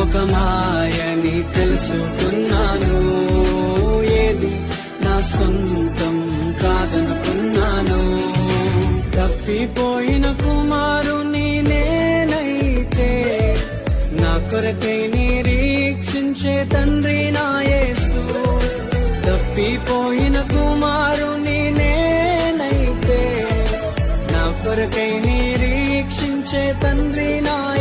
ఒక మాయని తెలుసుకున్నాను. ఏది నా సొంతం కాదనుకున్నాను. తప్పిపోయిన కుమారుని నేనైతే నా కొరకై నిరీక్షించే తండ్రి నా యేసు. తప్పిపోయిన కుమారుని నేనైతే నా కొరకై నిరీక్షించే తండ్రి నా